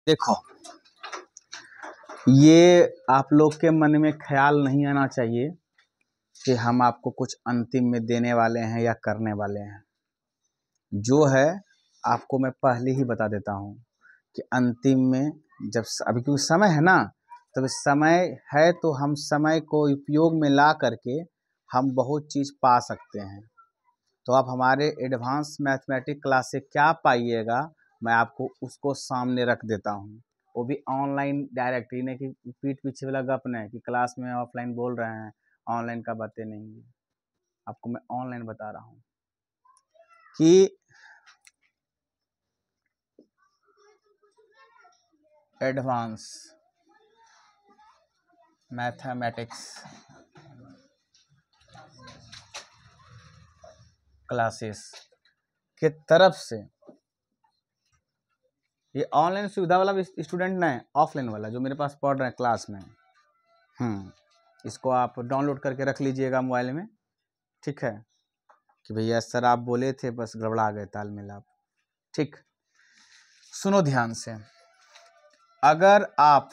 देखो, ये आप लोग के मन में ख्याल नहीं आना चाहिए कि हम आपको कुछ अंतिम में देने वाले हैं या करने वाले हैं। जो है आपको मैं पहले ही बता देता हूँ कि अंतिम में जब अभी क्योंकि समय है ना, तो समय है तो हम समय को उपयोग में ला करके हम बहुत चीज़ पा सकते हैं। तो आप हमारे एडवांस मैथमेटिक्स क्लास से क्या पाइएगा, मैं आपको उसको सामने रख देता हूँ। वो भी ऑनलाइन डायरेक्ट, ही नहीं कि पीठ पीछे वाला गप नहीं कि क्लास में ऑफलाइन बोल रहे हैं, ऑनलाइन का बातें नहीं है। आपको मैं ऑनलाइन बता रहा हूँ कि एडवांस मैथमेटिक्स क्लासेस के तरफ से, ये ऑनलाइन सुविधा वाला स्टूडेंट नहीं, ऑफलाइन वाला जो मेरे पास पढ़ रहे हैं क्लास में, इसको आप डाउनलोड करके रख लीजिएगा मोबाइल में। ठीक है कि भैया सर आप बोले थे, बस गड़बड़ा गए तालमेल आप। ठीक, सुनो ध्यान से। अगर आप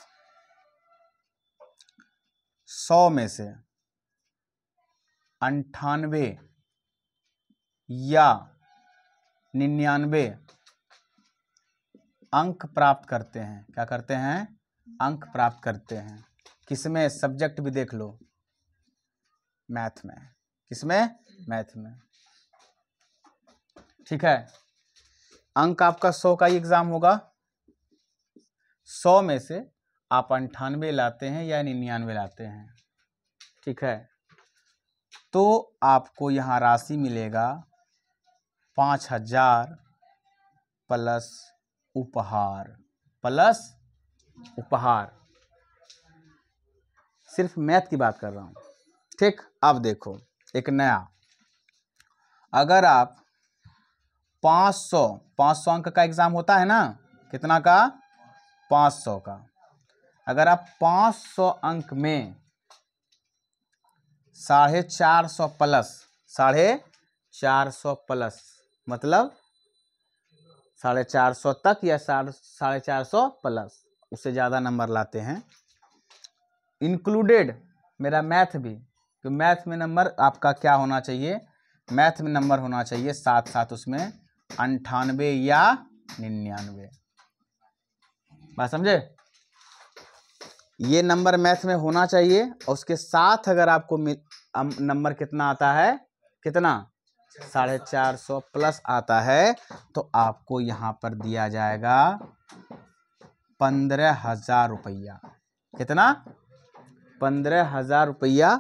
100 में से 98 या 99 अंक प्राप्त करते हैं, क्या करते हैं? अंक प्राप्त करते हैं। किसमें? सब्जेक्ट भी देख लो, मैथ में। किसमें? मैथ में। ठीक है, अंक आपका 100 का ही एग्जाम होगा। 100 में से आप 98 लाते हैं या 99 लाते हैं, ठीक है, तो आपको यहाँ राशि मिलेगा 5000 प्लस उपहार। प्लस उपहार, सिर्फ मैथ की बात कर रहा हूँ। ठीक, अब देखो एक नया, अगर आप 500 अंक का एग्जाम होता है ना, कितना का? 500 का। अगर आप 500 अंक में 450 प्लस, 450 प्लस मतलब 450 तक या 450 प्लस, उससे ज़्यादा नंबर लाते हैं, इंक्लूडेड मेरा मैथ भी, तो मैथ में नंबर आपका क्या होना चाहिए? मैथ में नंबर होना चाहिए साथ साथ उसमें 98 या 99। बात समझे? ये नंबर मैथ में होना चाहिए, और उसके साथ अगर आपको नंबर कितना आता है, कितना? 450 प्लस आता है, तो आपको यहाँ पर दिया जाएगा 15,000 रुपया। कितना? 15,000 रुपया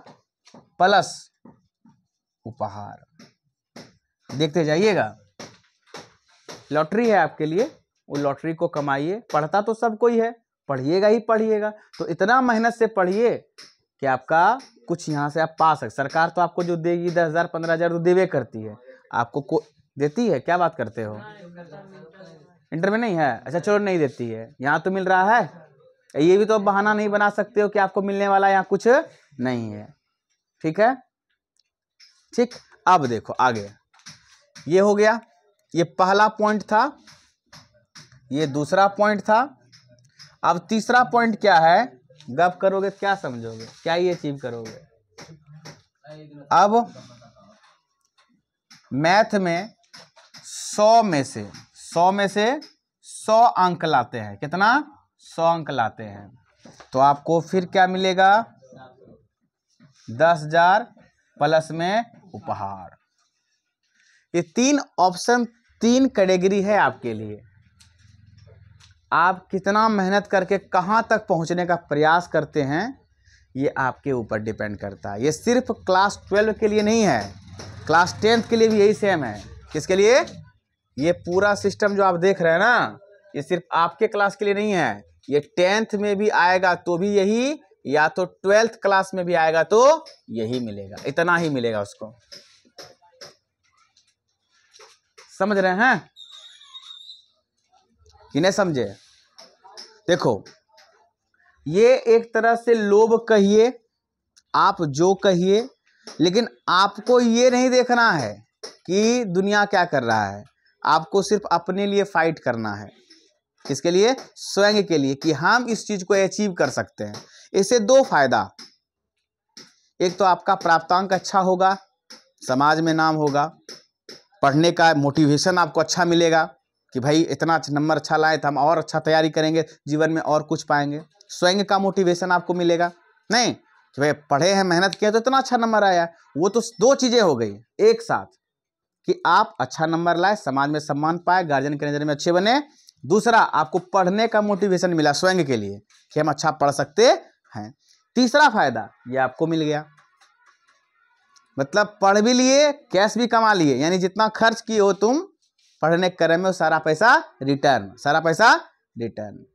प्लस उपहार। देखते जाइएगा, लॉटरी है आपके लिए, वो लॉटरी को कमाइए। पढ़ता तो सब कोई है, पढ़िएगा ही पढ़िएगा, तो इतना मेहनत से पढ़िए कि आपका कुछ यहाँ से आप पा सकते। सरकार तो आपको जो देगी 10,000 15,000 तो देवे करती है, आपको देती है? क्या बात करते हो? इंटर में नहीं है? अच्छा चलो, नहीं देती है, यहाँ तो मिल रहा है। ये भी तो बहाना नहीं बना सकते हो कि आपको मिलने वाला यहाँ कुछ नहीं है। ठीक है, ठीक, अब देखो आगे, ये हो गया, ये पहला पॉइंट था, ये दूसरा पॉइंट था। अब तीसरा पॉइंट क्या है? गप करोगे क्या समझोगे, क्या ये अचीव करोगे? अब मैथ में 100 में से 100 अंक लाते हैं, कितना? 100 अंक लाते हैं, तो आपको फिर क्या मिलेगा? 10,000 प्लस में उपहार। ये 3 ऑप्शन, 3 कैटेगरी है आपके लिए। आप कितना मेहनत करके कहाँ तक पहुँचने का प्रयास करते हैं, ये आपके ऊपर डिपेंड करता है। ये सिर्फ क्लास 12 के लिए नहीं है, क्लास 10th के लिए भी यही सेम है। किसके लिए? ये पूरा सिस्टम जो आप देख रहे हैं ना, ये सिर्फ आपके क्लास के लिए नहीं है, ये 10th में भी आएगा तो भी यही, या तो 12th क्लास में भी आएगा तो यही मिलेगा, इतना ही मिलेगा उसको। समझ रहे हैं कि नहीं समझे? देखो, ये एक तरह से लोभ कहिए, आप जो कहिए, लेकिन आपको ये नहीं देखना है कि दुनिया क्या कर रहा है, आपको सिर्फ अपने लिए फाइट करना है। किसके लिए? स्वयं के लिए, कि हम इस चीज को अचीव कर सकते हैं। इससे दो फायदा, एक तो आपका प्राप्तांक अच्छा होगा, समाज में नाम होगा, पढ़ने का मोटिवेशन आपको अच्छा मिलेगा कि भाई इतना नंबर अच्छा लाए तो हम और अच्छा तैयारी करेंगे, जीवन में और कुछ पाएंगे। स्वयं का मोटिवेशन आपको मिलेगा, नहीं कि भाई पढ़े हैं, मेहनत किया तो इतना अच्छा नंबर आया। वो तो दो चीजें हो गई एक साथ, कि आप अच्छा नंबर लाए, समाज में सम्मान पाए, गार्जियन की नजर में अच्छे बने। दूसरा, आपको पढ़ने का मोटिवेशन मिला स्वयं के लिए कि हम अच्छा पढ़ सकते हैं। तीसरा फायदा ये आपको मिल गया, मतलब पढ़ भी लिए, कैश भी कमा लिए, यानी जितना खर्च किए हो तुम पढ़ने के क्रम में सारा पैसा रिटर्न, सारा पैसा रिटर्न।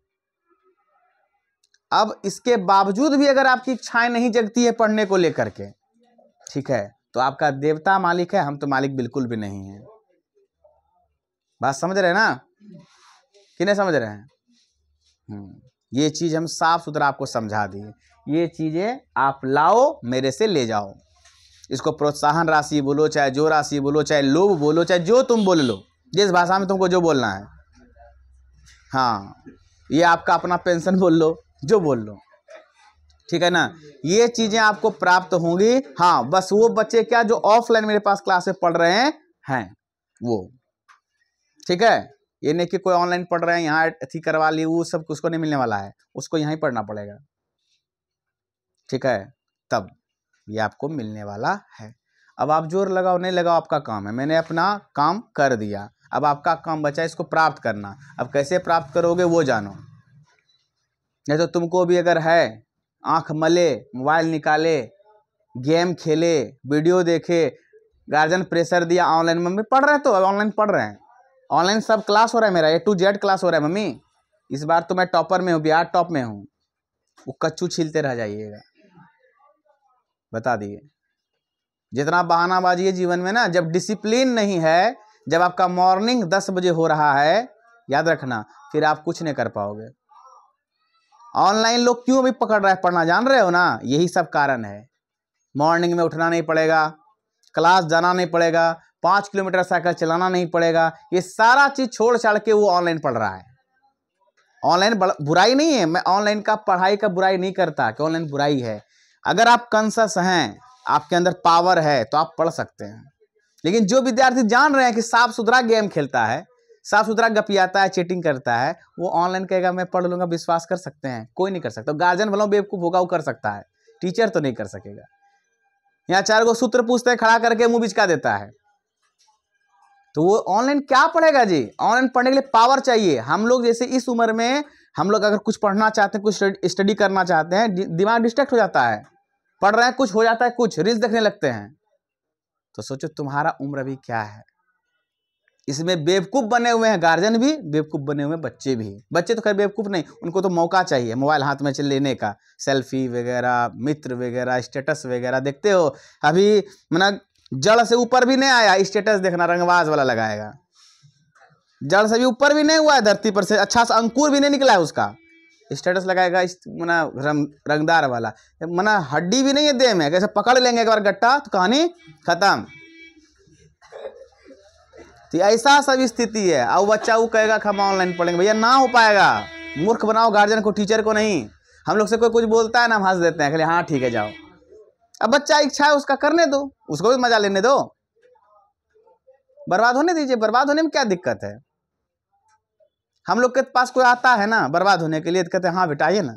अब इसके बावजूद भी अगर आपकी इच्छाएं नहीं जगती है पढ़ने को लेकर के, ठीक है, तो आपका देवता मालिक है, हम तो मालिक बिल्कुल भी नहीं है। बात समझ रहे हैं ना कि नहीं समझ रहे हैं? ये चीज हम साफ सुथरा आपको समझा दिए। ये चीजें आप लाओ, मेरे से ले जाओ। इसको प्रोत्साहन राशि बोलो, चाहे जो राशि बोलो, चाहे लोभ बोलो, चाहे जो तुम बोल लो, जिस भाषा में तुमको जो बोलना है। हाँ, ये आपका अपना पेंशन बोल लो, जो बोल लो, ठीक है ना। ये चीजें आपको प्राप्त होंगी। हाँ, बस वो बच्चे क्या जो ऑफलाइन मेरे पास क्लास में पढ़ रहे हैं वो, ठीक है। ये नहीं कि कोई ऑनलाइन पढ़ रहे हैं यहाँ अथी करवा लिए, वो सब उसको नहीं मिलने वाला है, उसको यहाँ ही पढ़ना पड़ेगा, ठीक है, तब ये आपको मिलने वाला है। अब आप जोर लगाओ नहीं लगाओ आपका काम है, मैंने अपना काम कर दिया, अब आपका काम बचा इसको प्राप्त करना। अब कैसे प्राप्त करोगे वो जानो, नहीं तो तुमको भी अगर है आंख मले, मोबाइल निकाले, गेम खेले, वीडियो देखे, गार्जियन प्रेशर दिया, ऑनलाइन मम्मी पढ़ रहे हैं तो ऑनलाइन पढ़ रहे हैं, ऑनलाइन सब क्लास हो रहा है, मेरा A to Z क्लास हो रहा है मम्मी, इस बार तो मैं टॉपर में हूँ, बिहार टॉप में हूँ, वो कच्चू छीलते रह जाइएगा। बता दिए, जितना बहानाबाजी है जीवन में ना, जब डिसिप्लिन नहीं है, जब आपका मॉर्निंग 10 बजे हो रहा है, याद रखना, फिर आप कुछ नहीं कर पाओगे। ऑनलाइन लोग क्यों भी पकड़ रहा है पढ़ना, जान रहे हो ना, यही सब कारण है। मॉर्निंग में उठना नहीं पड़ेगा, क्लास जाना नहीं पड़ेगा, 5 किलोमीटर साइकिल चलाना नहीं पड़ेगा, ये सारा चीज छोड़ छाड़ के वो ऑनलाइन पढ़ रहा है। ऑनलाइन बुराई नहीं है, मैं ऑनलाइन का पढ़ाई का बुराई नहीं करता कि ऑनलाइन बुराई है। अगर आप कॉन्शियस हैं, आपके अंदर पावर है, तो आप पढ़ सकते हैं। लेकिन जो विद्यार्थी जान रहे हैं कि साफ सुथरा गेम खेलता है, साफ सुथरा गपियाता है, चीटिंग करता है, वो ऑनलाइन कहेगा मैं पढ़ लूंगा, विश्वास कर सकते हैं? कोई नहीं कर सकता। गार्जियन भला बेवकूफ होगा, वो कर सकता है, टीचर तो नहीं कर सकेगा। यहाँ 4 गो सूत्र पूछते हैं, खड़ा करके मुंह बिचका देता है, तो वो ऑनलाइन क्या पढ़ेगा जी? ऑनलाइन पढ़ने के लिए पावर चाहिए। हम लोग जैसे इस उम्र में हम लोग अगर कुछ पढ़ना चाहते हैं, कुछ स्टडी करना चाहते हैं, दिमाग डिस्ट्रैक्ट हो जाता है, पढ़ रहे हैं कुछ हो जाता है, कुछ रील्स देखने लगते हैं। तो सोचो तुम्हारा उम्र अभी क्या है। इसमें बेवकूफ बने हुए हैं गार्जियन भी, बेवकूफ बने हुए बच्चे भी। बच्चे तो खैर बेवकूफ नहीं, उनको तो मौका चाहिए मोबाइल हाथ में लेने का, सेल्फी वगैरह, मित्र वगैरह, स्टेटस वगैरह। देखते हो अभी मतलब जड़ से ऊपर भी नहीं आया, स्टेटस देखना रंगबाज वाला लगाएगा, जड़ से भी ऊपर भी नहीं हुआ है धरती पर से, अच्छा सा अंकुर भी नहीं निकला है उसका, स्टेटस लगाएगा मना रंगदार वाला, मना हड्डी भी नहीं है देह में, कैसे पकड़ लेंगे एक बार गट्टा तो कहानी खत्म। तो ऐसा सब स्थिति है। अब बच्चा वो कहेगा कि हम ऑनलाइन पढ़ेंगे, भैया ना हो पाएगा। मूर्ख बनाओ गार्जियन को, टीचर को नहीं। हम लोग से कोई कुछ बोलता है ना, हम हंस देते हैं, हाँ ठीक है जाओ। अब बच्चा इच्छा है उसका, करने दो, उसको भी मजा लेने दो, बर्बाद होने दीजिए। बर्बाद होने में क्या दिक्कत है? हम लोग के पास कोई आता है ना बर्बाद होने के लिए, तो कहते हैं हाँ बेटा आइए ना,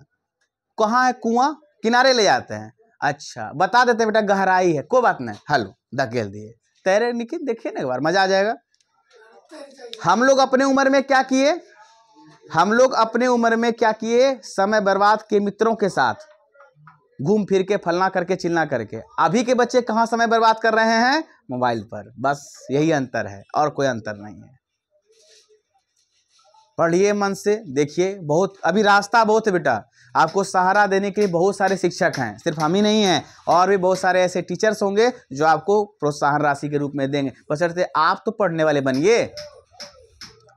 कहाँ है कुआं, किनारे ले जाते हैं, अच्छा बता देते हैं बेटा गहराई है, कोई बात नहीं, हलो धकेल दिए, तैरे निकल, देखिए ना एक बार मजा आ जाएगा। हम लोग अपने उम्र में क्या किए, हम लोग अपने उम्र में क्या किए, समय बर्बाद के मित्रों के साथ घूम फिर के फलना करके चिलना करके। अभी के बच्चे कहाँ समय बर्बाद कर रहे हैं? मोबाइल पर। बस यही अंतर है, और कोई अंतर नहीं है। पढ़िए मन से, देखिए, बहुत अभी रास्ता बहुत है बेटा, आपको सहारा देने के लिए बहुत सारे शिक्षक हैं, सिर्फ हम ही नहीं हैं, और भी बहुत सारे ऐसे टीचर्स होंगे जो आपको प्रोत्साहन राशि के रूप में देंगे, बशर्ते आप तो पढ़ने वाले बनिए।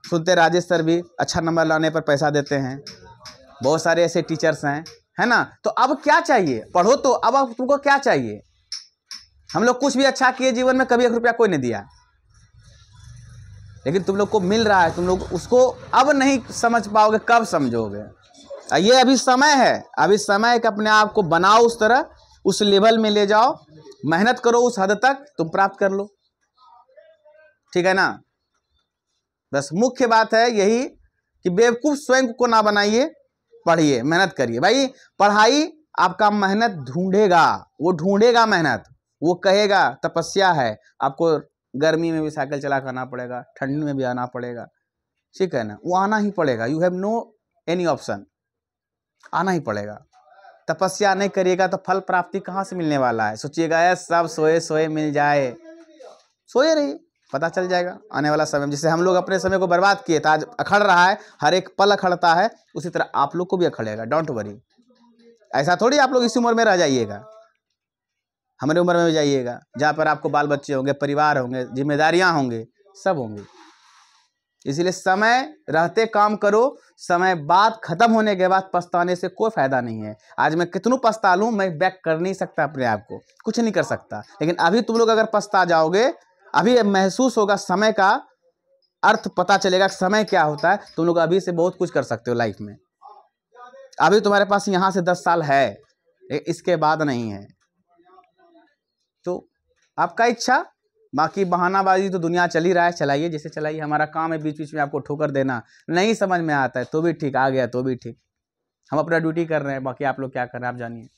सुनते राजेश सर भी अच्छा नंबर लाने पर पैसा देते हैं, बहुत सारे ऐसे टीचर्स हैं, है ना। तो अब क्या चाहिए? पढ़ो तो अब तुमको क्या चाहिए? हम लोग कुछ भी अच्छा किए जीवन में, कभी 1 रुपया कोई नहीं दिया, लेकिन तुम लोग को मिल रहा है, तुम लोग उसको अब नहीं समझ पाओगे, कब समझोगे। ये अभी समय है, अभी समय है कि अपने आप को बनाओ उस तरह, उस लेवल में ले जाओ, मेहनत करो उस हद तक तुम प्राप्त कर लो, ठीक है ना। बस मुख्य बात है यही कि बेवकूफ स्वयं को ना बनाइए, पढ़िए, मेहनत करिए। भाई पढ़ाई आपका मेहनत ढूंढेगा, वो ढूंढेगा मेहनत, वो कहेगा तपस्या है, आपको गर्मी में भी साइकिल चला कर आना पड़ेगा, ठंडी में भी आना पड़ेगा, ठीक है ना, वो आना ही पड़ेगा। You have no any option, आना ही पड़ेगा। तपस्या नहीं करिएगा तो फल प्राप्ति कहाँ से मिलने वाला है। सोचिएगा सब सोए सोए मिल जाए, सोए रहिए, पता चल जाएगा आने वाला समय में। जैसे हम लोग अपने समय को बर्बाद किए, तो आज अखड़ रहा है, हर एक पल अखड़ता है, उसी तरह आप लोग को भी अखड़ेगा, डोंट वरी। ऐसा थोड़ी आप लोग इस उम्र में रह जाइएगा, हमारे उम्र में भी जाइएगा, जहाँ पर आपको बाल बच्चे होंगे, परिवार होंगे, जिम्मेदारियां होंगे, सब होंगे। इसीलिए समय रहते काम करो, समय बाद खत्म होने के बाद पछताने से कोई फायदा नहीं है। आज मैं कितनों पछता लूँ, मैं बैक कर नहीं सकता अपने आप को, कुछ नहीं कर सकता। लेकिन अभी तुम लोग अगर पछता जाओगे, अभी महसूस होगा, समय का अर्थ पता चलेगा, समय क्या होता है, तुम लोग अभी से बहुत कुछ कर सकते हो लाइफ में। अभी तुम्हारे पास यहाँ से 10 साल है, इसके बाद नहीं है, तो आपका इच्छा। बाकी बहानाबाजी तो दुनिया चल ही रहा है, चलाइए जैसे चलाइए, हमारा काम है बीच बीच में आपको ठोकर देना। नहीं समझ में आता है तो भी ठीक, आ गया तो भी ठीक, हम अपना ड्यूटी कर रहे हैं, बाकी आप लोग क्या कर रहे हैं आप जानिए।